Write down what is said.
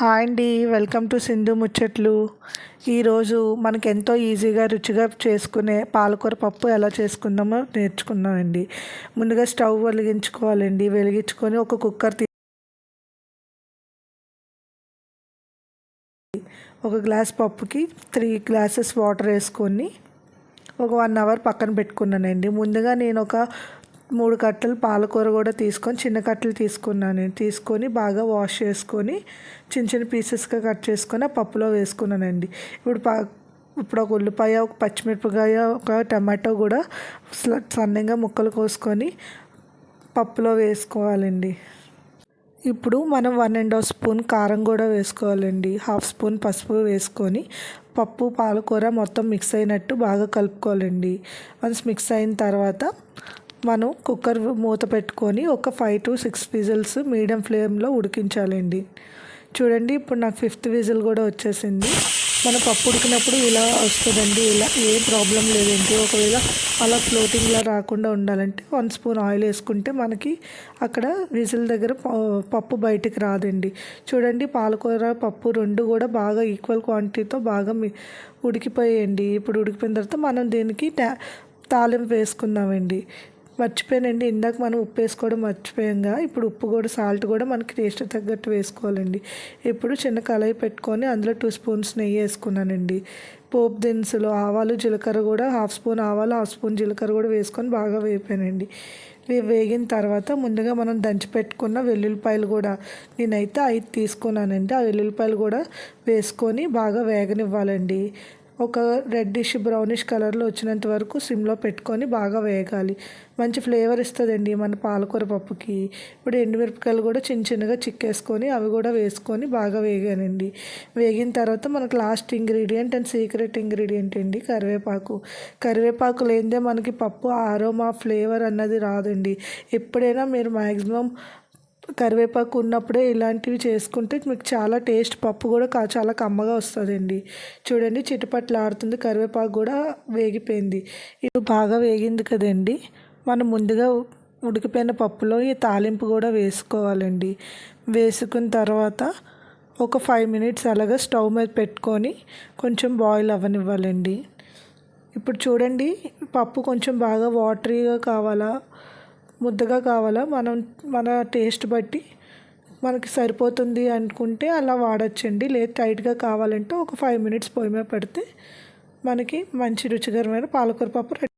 Hi అండి, welcome to Sindhu ముచ్చట్లు. ఈరోజు మనకు ఎంతో ఈజీగా రుచిగా చేసుకునే పాలకూర పప్పు ఎలా చేసుకుందామో నేర్చుకుందామండి. ముందుగా స్టవ్ వెలిగించుకోవాలండి. వెలిగించుకొని ఒక కుక్కర్ ఒక గ్లాస్ పప్పుకి 3 గ్లాసెస్ వాటర్ వేసుకొని ఒక 1 అవర్ పక్కన పెట్టుకున్నానండి. ముందుగా నేను ఒక 3 కట్టలు పాలకూర కూడా తీసుకొని చిన్న కట్టలు తీసుకొని బాగా వాష్ చేసుకొని చిన్న చిన్న పీసెస్గా కట్ చేసుకొని ఆ పప్పులో వేసుకున్నానండి. ఇప్పుడు ఒక ఉల్లిపాయ, ఒక పచ్చిమిరపకాయ, ఒక టమాటో కూడా సన్నగా ముక్కలు కోసుకొని పప్పులో వేసుకోవాలండి. ఇప్పుడు మనం 1½ స్పూన్ కారం కూడా వేసుకోవాలండి. 1/2 స్పూన్ పసుపు వేసుకొని పప్పు పాలకూర మొత్తం మిక్స్ అయినట్టు బాగా కలుపుకోవాలండి. వన్స్ మిక్స్ అయిన తర్వాత మనం కుక్కర్ మూత పెట్టుకొని ఒక 5 to 6 విజిల్స్ మీడియం ఫ్లేమ్లో ఉడికించాలండి. చూడండి, ఇప్పుడు నాకు 5th విజిల్ కూడా వచ్చేసింది. మన పప్పు ఉడికినప్పుడు ఇలా వస్తుందండి. ఇలా ఏ ప్రాబ్లం లేదండి. ఒకవేళ అలా ఫ్లోటింగ్లా రాకుండా ఉండాలంటే 1 స్పూన్ ఆయిల్ వేసుకుంటే మనకి అక్కడ విజిల్ దగ్గర పప్పు బయటికి రాదండి. చూడండి, పాలకూర పప్పు రెండు కూడా బాగా ఈక్వల్ క్వాంటిటీతో బాగా ఉడికిపోయాయండి. ఇప్పుడు ఉడికిపోయిన తర్వాత మనం దీనికి తాలింపు వేసుకుందామండి. మర్చిపోయానండి, ఇందాక మనం ఉప్పు వేసుకోవడం మర్చిపోయాంగా. ఇప్పుడు ఉప్పు కూడా సాల్ట్ కూడా మనకి టేస్ట్ తగ్గట్టు వేసుకోవాలండి. ఇప్పుడు చిన్న కళాయి పెట్టుకొని అందులో 2 స్పూన్స్ నెయ్యి వేసుకున్నానండి. పోపు దినుసులు ఆవాలు, జీలకర్ర కూడా 1/2 స్పూన్ ఆవాలు, 1/2 స్పూన్ జీలకర్ర కూడా వేసుకొని బాగా వేపానండి. వేగిన తర్వాత ముందుగా మనం దంచి పెట్టుకున్న వెల్లుల్లిపాయలు కూడా నేనైతే 5 తీసుకున్నానండి. ఆ వెల్లుల్లిపాయలు కూడా వేసుకొని బాగా వేగనివ్వాలండి. ఒక రెడ్డిష్ బ్రౌనిష్ కలర్లో వచ్చినంత వరకు సిమ్లో పెట్టుకొని బాగా వేగాలి. మంచి ఫ్లేవర్ ఇస్తుందండి మన పాలకూర పప్పుకి. ఇప్పుడు ఎండుమిరపకాయలు కూడా చిన్న చిన్నగా చిక్కేసుకొని అవి కూడా వేసుకొని బాగా వేగానండి. వేగిన తర్వాత మనకు last ingredient and secret ingredient అండి కరివేపాకు లేనిదే మనకి పప్పు ఆరోమా ఫ్లేవర్ అన్నది రాదండి. ఎప్పుడైనా మీరు మ్యాక్సిమం కరివేపాకు ఉన్నప్పుడే ఇలాంటివి చేసుకుంటే మీకు చాలా టేస్ట్, పప్పు కూడా చాలా కమ్మగా వస్తుందండి. చూడండి, చిటపట్లాడుతుంది. కరివేపాకు కూడా వేగిపోయింది. ఇది బాగా వేగింది కదండి. మనం ముందుగా ఉడికిపోయిన పప్పులో ఈ తాలింపు కూడా వేసుకోవాలండి. వేసుకున్న తర్వాత ఒక 5 minutes అలాగా స్టవ్ మీద పెట్టుకొని కొంచెం బాయిల్ అవ్వనివ్వాలండి. ఇప్పుడు చూడండి, పప్పు కొంచెం బాగా వాటరీగా కావాలా, ముద్దగా కావాలా, మన టేస్ట్ బట్టి మనకి సరిపోతుంది అనుకుంటే అలా వాడచ్చండి. లేదు టైట్గా కావాలంటే ఒక 5 minutes పొయ్యి మీద పెడితే మనకి మంచి రుచికరమైన పాలకూర పప్పు రెడీ.